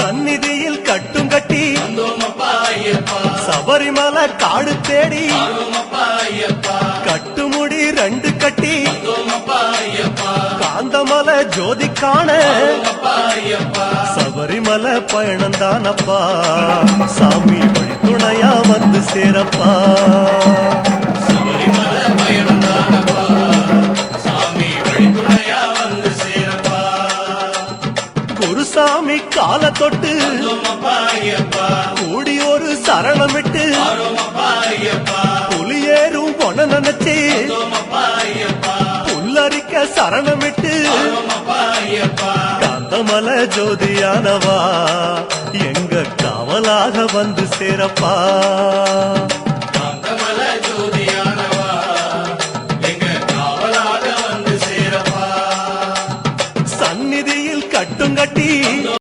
சந்நிதியில் கட்டும் கட்டி சபரிமலை காடு தேடி கட்டுமுடி 2 கட்டி காந்தமலை ஜோதி காண சபரிமலை பயணந்தானப்பா சாமி வழி துணையா வந்து சேரப்பா சபரிமலை பயணந்தானப்பா சாமி வழி துணையா வந்து சேரப்பா குருசாமி கால தொட்டு கூடி ஒரு சரணமிட்டு புலியேறும் பொன நினைச்சு புல்லரிக்க சரணமிட்டு காந்தமலை ஜோதியானவா எங்க காவலாக வந்து சேரப்பா